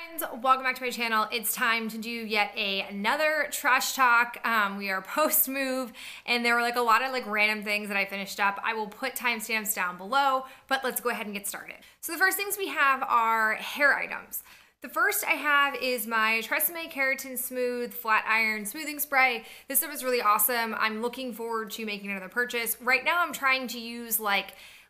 Friends, welcome back to my channel. It's time to do yet another trash talk. We are post move and there were a lot of random things that I finished up. I will put timestamps down below, but let's go ahead and get started. So the first things we have are hair items. The first I have is my Tresemme Keratin Smooth Flat Iron Smoothing Spray. This stuff is really awesome. I'm looking forward to making another purchase. Right now I'm trying to use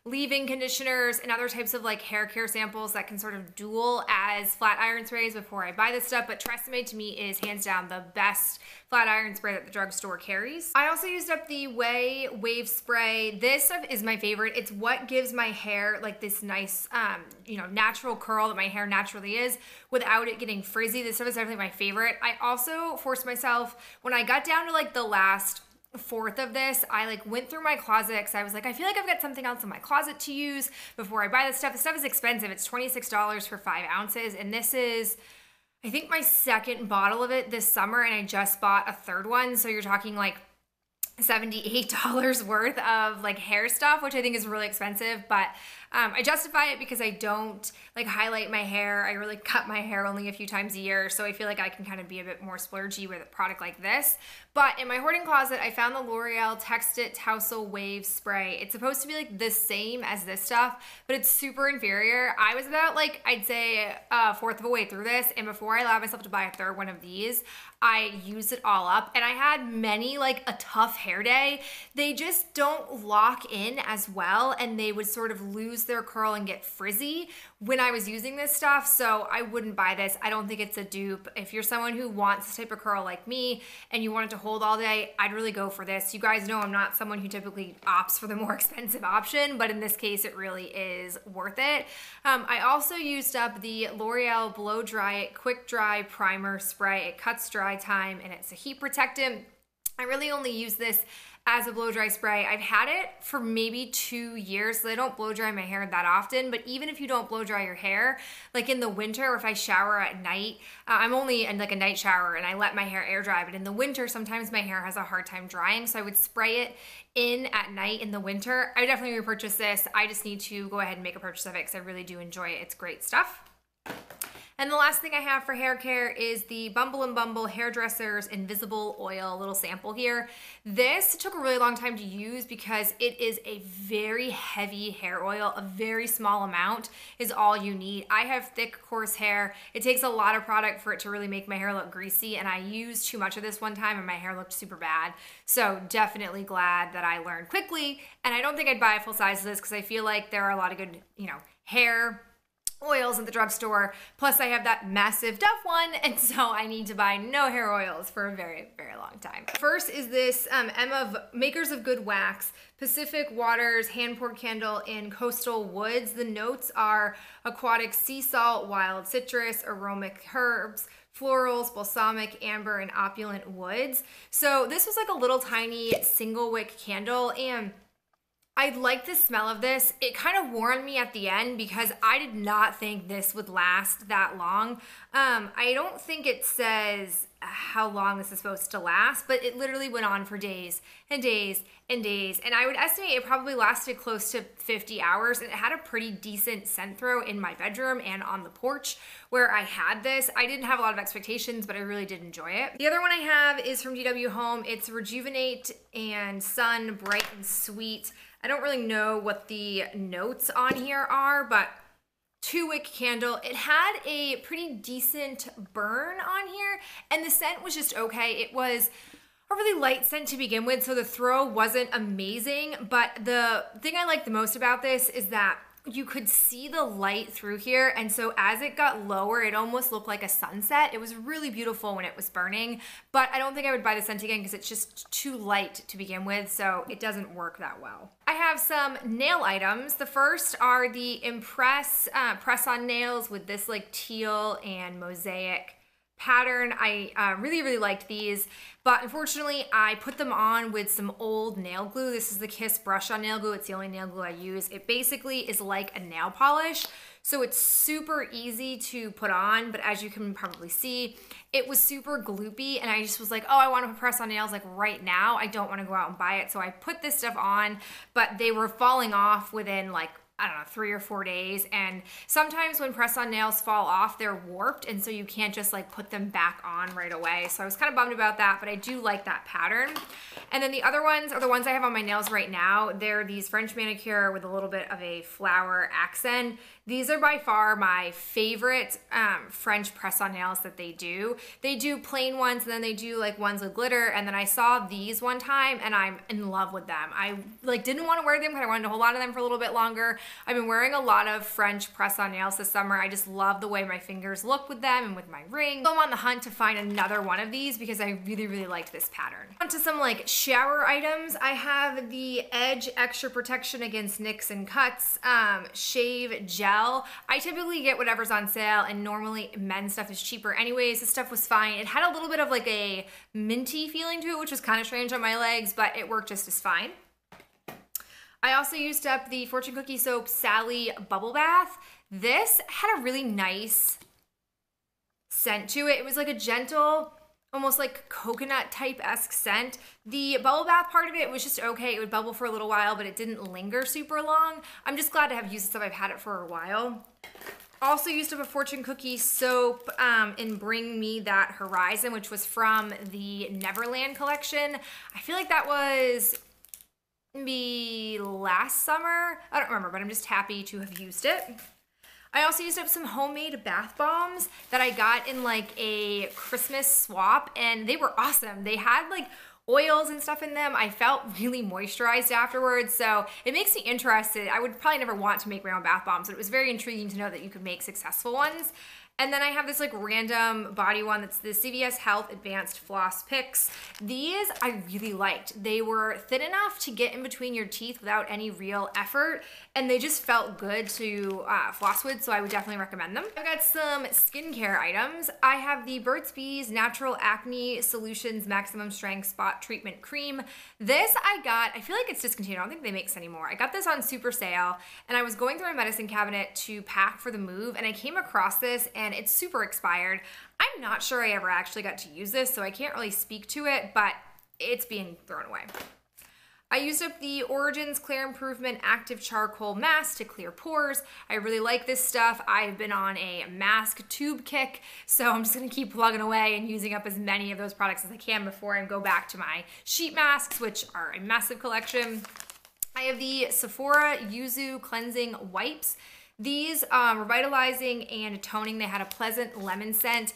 leave-in conditioners and other types of hair care samples that can sort of dual as flat iron sprays before I buy this stuff, but Tresemme to me is hands down the best flat iron spray that the drugstore carries. I also used up the Way Wave Spray. This stuff is my favorite. It's what gives my hair this nice, natural curl that my hair naturally is without it getting frizzy. This stuff is definitely my favorite. I also forced myself, when I got down to the last fourth of this, I went through my closet because I was I feel like I've got something else in my closet to use before I buy this stuff. This stuff is expensive. It's $26 for 5 ounces, and this is, I think, my second bottle of it this summer, and I just bought a third one, so you're talking $78 worth of hair stuff, which I think is really expensive, but I justify it because I don't highlight my hair. I really cut my hair only a few times a year, so I feel like I can kind of be a bit more splurgy with a product like this. But in my hoarding closet, I found the L'Oreal Text It Tousle Wave Spray. It's supposed to be the same as this stuff, but it's super inferior. I was about I'd say a fourth of a way through this, and before I allowed myself to buy a third one of these, I used it all up, and I had many a tough hair day. They just don't lock in as well, and they would sort of lose their curl and get frizzy when I was using this stuff, so I wouldn't buy this. I don't think it's a dupe. If you're someone who wants this type of curl like me and you want it to hold all day, I'd really go for this. You guys know I'm not someone who typically opts for the more expensive option, but in this case it really is worth it. I also used up the L'Oreal Blow Dry Quick Dry Primer Spray. It cuts dry time and it's a heat protectant. I really only use this as a blow dry spray. I've had it for maybe 2 years, so I don't blow dry my hair that often, but even if you don't blow dry your hair, in the winter or if I shower at night, I'm only in a night shower and I let my hair air dry, but in the winter, sometimes my hair has a hard time drying, so I would spray it in at night in the winter. I would definitely repurchase this. I just need to go ahead and make a purchase of it because I really do enjoy it. It's great stuff. And the last thing I have for hair care is the Bumble and Bumble Hairdresser's Invisible Oil, little sample here. This took a really long time to use because it is a very heavy hair oil. A very small amount is all you need. I have thick, coarse hair. It takes a lot of product for it to really make my hair look greasy, and I used too much of this one time and my hair looked super bad. So definitely glad that I learned quickly, and I don't think I'd buy a full size of this because I feel like there are a lot of good, hair oils at the drugstore, plus I have that massive Duff one, and so I need to buy no hair oils for a very, very long time. First is this Makers of Good Wax Pacific Waters Hand Poured Candle in Coastal Woods. The notes are aquatic sea salt, wild citrus, aromatic herbs, florals, balsamic, amber, and opulent woods. So this was a little tiny single wick candle, and I like the smell of this. It kind of wore on me at the end because I did not think this would last that long. I don't think it says how long this is supposed to last, but it literally went on for days and days and days. And I would estimate it probably lasted close to 50 hours, and it had a pretty decent scent throw in my bedroom and on the porch where I had this. I didn't have a lot of expectations, but I really did enjoy it. The other one I have is from DW Home. It's Rejuvenate and Sun Bright and Sweet. I don't really know what the notes on here are, but 2-wick candle. It had a pretty decent burn on here, and the scent was just okay. It was a really light scent to begin with, so the throw wasn't amazing, but the thing I like the most about this is that you could see the light through here, and so as it got lower, it almost looked like a sunset. It was really beautiful when it was burning, but I don't think I would buy the scent again because it's just too light to begin with, so it doesn't work that well. I have some nail items. The first are the Impress press-on nails with this teal and mosaic pattern. I really liked these, but unfortunately I put them on with some old nail glue. This is the Kiss brush on nail glue. It's the only nail glue I use. It basically is like a nail polish, so it's super easy to put on, but as you can probably see, it was super gloopy, and I just was like, oh, I want to press on nails right now. I don't want to go out and buy it, so I put this stuff on, but they were falling off within I don't know, 3 or 4 days. And sometimes when press-on nails fall off, they're warped, and so you can't just like put them back on right away. So I was kind of bummed about that, but I do like that pattern. And then the other ones are the ones I have on my nails right now. They're these French manicure with a little bit of a flower accent. These are by far my favorite French press-on nails that they do. They do plain ones, and then they do like ones with glitter, and then I saw these one time and I'm in love with them. I like didn't want to wear them because I wanted to hold on to them for a little bit longer. I've been wearing a lot of French press-on nails this summer. I just love the way my fingers look with them and with my ring. So I'm on the hunt to find another one of these because I really, really like this pattern. On to some like shower items. I have the Edge Extra Protection Against Nicks and Cuts Shave Gel. I typically get whatever's on sale, and normally men's stuff is cheaper anyways. This stuff was fine. It had a little bit of like a minty feeling to it, which was kind of strange on my legs, but it worked just as fine. I also used up the Fortune Cookie Soap Sally Bubble Bath. This had a really nice scent to it. It was like a gentle, almost like coconut type-esque scent. The bubble bath part of it was just okay. It would bubble for a little while, but it didn't linger super long. I'm just glad to have used this stuff. I've had it for a while. Also used up a Fortune Cookie Soap in Bring Me That Horizon, which was from the Neverland collection. I feel like that was maybe last summer. I don't remember, but I'm just happy to have used it. I also used up some homemade bath bombs that I got in like a Christmas swap, and they were awesome. They had like oils and stuff in them. I felt really moisturized afterwards, so it makes me interested. I would probably never want to make my own bath bombs, but it was very intriguing to know that you could make successful ones. And then I have this like random body one that's the CVS Health Advanced Floss Picks. These I really liked. They were thin enough to get in between your teeth without any real effort, and they just felt good to floss with, so I would definitely recommend them. I've got some skincare items. I have the Burt's Bees Natural Acne Solutions Maximum Strength Spot Treatment Cream. This I got, I feel like it's discontinued. I don't think they make this anymore. I got this on super sale, and I was going through my medicine cabinet to pack for the move, and I came across this, and it's super expired. I'm not sure I ever actually got to use this, so I can't really speak to it, but it's being thrown away. I used up the Origins Clear Improvement Active Charcoal Mask to clear pores. I really like this stuff. I've been on a mask tube kick, so I'm just gonna keep plugging away and using up as many of those products as I can before I go back to my sheet masks, which are a massive collection. I have the Sephora Yuzu Cleansing Wipes. These revitalizing and toning. They had a pleasant lemon scent.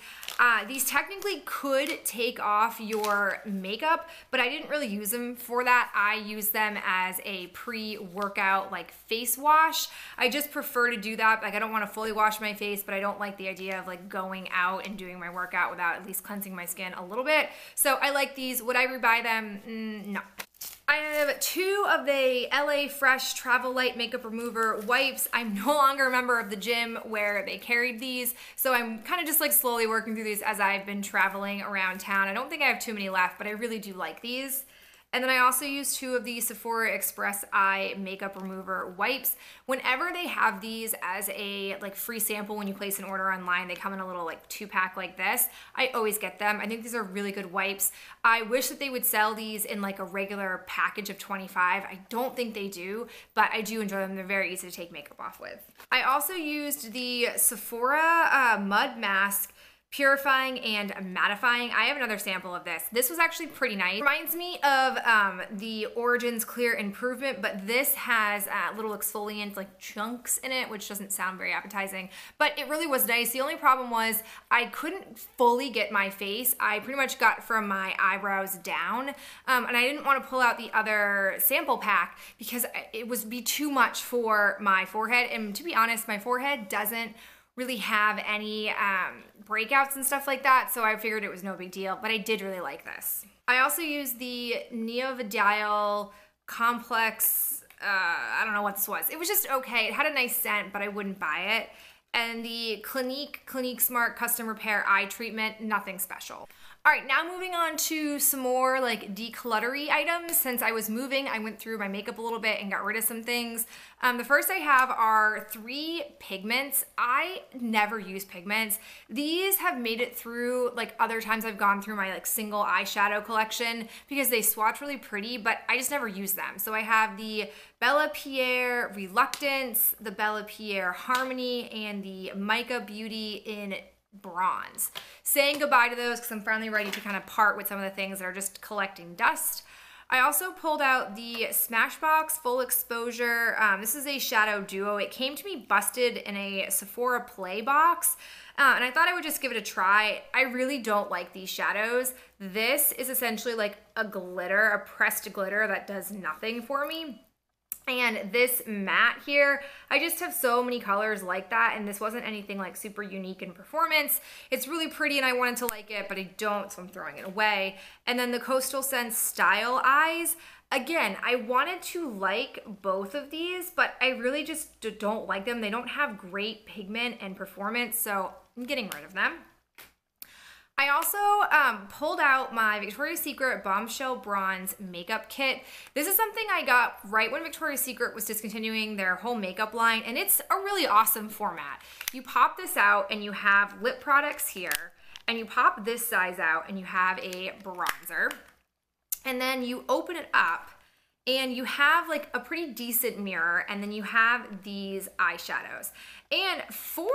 These technically could take off your makeup, but I didn't really use them for that. I use them as a pre-workout like face wash. I just prefer to do that. Like I don't want to fully wash my face, but I don't like the idea of like going out and doing my workout without at least cleansing my skin a little bit. So I like these. Would I rebuy them? No. I have 2 of the LA Fresh Travel Light Makeup Remover wipes. I'm no longer a member of the gym where they carried these, so I'm kind of just like slowly working through these as I've been traveling around town. I don't think I have too many left, but I really do like these. And then I also use 2 of the Sephora Express Eye Makeup Remover wipes. Whenever they have these as a like free sample when you place an order online, they come in a little like 2-pack like this. I always get them. I think these are really good wipes. I wish that they would sell these in like a regular package of 25. I don't think they do, but I do enjoy them. They're very easy to take makeup off with. I also used the Sephora Mud Mask Purifying and Mattifying. I have another sample of this. This was actually pretty nice. Reminds me of the Origins Clear Improvement, but this has little exfoliant like chunks in it, which doesn't sound very appetizing, but it really was nice. The only problem was I couldn't fully get my face. I pretty much got from my eyebrows down, and I didn't want to pull out the other sample pack because it would be too much for my forehead, and to be honest, my forehead doesn't really have any breakouts and stuff like that, so I figured it was no big deal, but I did really like this. I also used the Neovidial Complex, I don't know what this was. It was just okay. It had a nice scent, but I wouldn't buy it. And the Clinique Smart Custom Repair Eye Treatment, nothing special. All right, now moving on to some more like decluttery items. Since I was moving, I went through my makeup a little bit and got rid of some things. The first I have are 3 pigments. I never use pigments. These have made it through like other times I've gone through my like single eyeshadow collection because they swatch really pretty, but I just never use them. So I have the Bella Pierre Reluctance, the Bella Pierre Harmony, and the Mica Beauty in Bronze. Saying goodbye to those because I'm finally ready to kind of part with some of the things that are just collecting dust. I also pulled out the Smashbox Full Exposure. This is a shadow duo. It came to me busted in a Sephora Play box, and I thought I would just give it a try. I really don't like these shadows. This is essentially like a glitter, a pressed glitter that does nothing for me. And this matte here, I just have so many colors like that, and this wasn't anything like super unique in performance. It's really pretty and I wanted to like it, but I don't, so I'm throwing it away. And then the Coastal Scents Style Eyes. Again, I wanted to like both of these, but I really just don't like them. They don't have great pigment and performance, so I'm getting rid of them. I also pulled out my Victoria's Secret Bombshell Bronze makeup kit. This is something I got right when Victoria's Secret was discontinuing their whole makeup line, and it's a really awesome format. You pop this out and you have lip products here, and you pop this size out and you have a bronzer, and then you open it up and you have like a pretty decent mirror, and then you have these eyeshadows. And for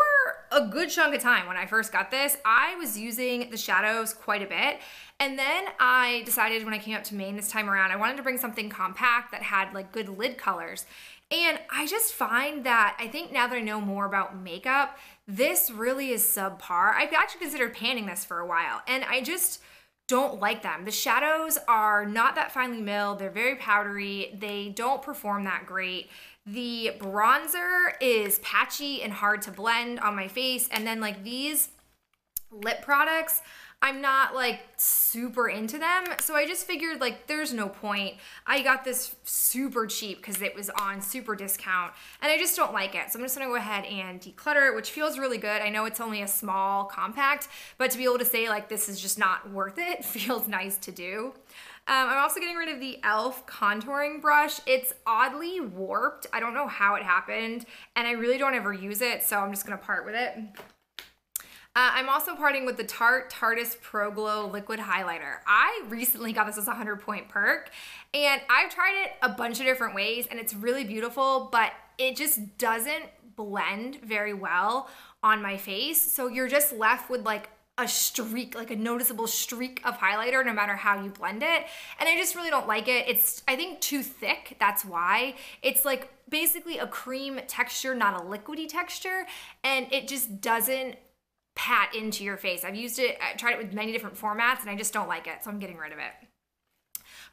a good chunk of time when I first got this, I was using the shadows quite a bit. And then I decided when I came up to Maine this time around, I wanted to bring something compact that had like good lid colors. And I just find that, I think now that I know more about makeup, this really is subpar. I've actually considered panning this for a while, and I just don't like them. The shadows are not that finely milled. They're very powdery. They don't perform that great. The bronzer is patchy and hard to blend on my face. And then like these lip products, I'm not like super into them. So I just figured like there's no point. I got this super cheap because it was on super discount, and I just don't like it. So I'm just gonna go ahead and declutter it, which feels really good. I know it's only a small compact, but to be able to say like this is just not worth it feels nice to do. I'm also getting rid of the e.l.f. contouring brush. It's oddly warped. I don't know how it happened, and I really don't ever use it, so I'm just gonna part with it. I'm also parting with the Tarte Tarteist Pro Glow Liquid Highlighter. I recently got this as a 100-point perk, and I've tried it a bunch of different ways, and it's really beautiful, but it just doesn't blend very well on my face. So you're just left with like a streak, like a noticeable streak of highlighter no matter how you blend it. And I just really don't like it. It's, I think, too thick. That's why. It's like basically a cream texture, not a liquidy texture, and it just doesn't pat into your face. I've used it, I tried it with many different formats, and I just don't like it, so I'm getting rid of it.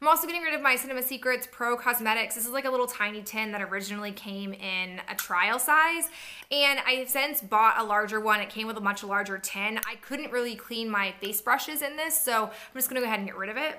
I'm also getting rid of my Cinema Secrets Pro Cosmetics. This is like a little tiny tin that originally came in a trial size, and I've since bought a larger one. It came with a much larger tin. I couldn't really clean my face brushes in this, so I'm just gonna go ahead and get rid of it.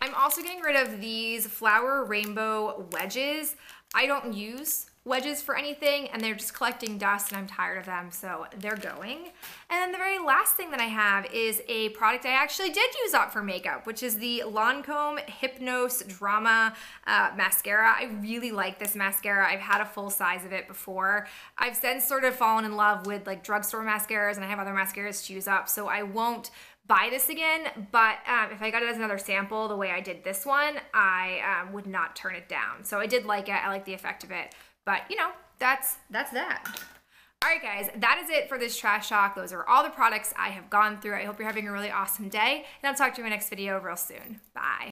I'm also getting rid of these Flower Rainbow wedges. I don't use wedges for anything, and they're just collecting dust, and I'm tired of them, so they're going. And then the very last thing that I have is a product I actually did use up for makeup, which is the Lancome Hypnose Drama mascara. I really like this mascara. I've had a full size of it before. I've since sort of fallen in love with like drugstore mascaras, and I have other mascaras to use up, so I won't buy this again, but if I got it as another sample the way I did this one, I would not turn it down. So I did like it. I like the effect of it. But, you know, that's that. All right, guys, that is it for this trash talk. Those are all the products I have gone through. I hope you're having a really awesome day, and I'll talk to you in my next video real soon. Bye.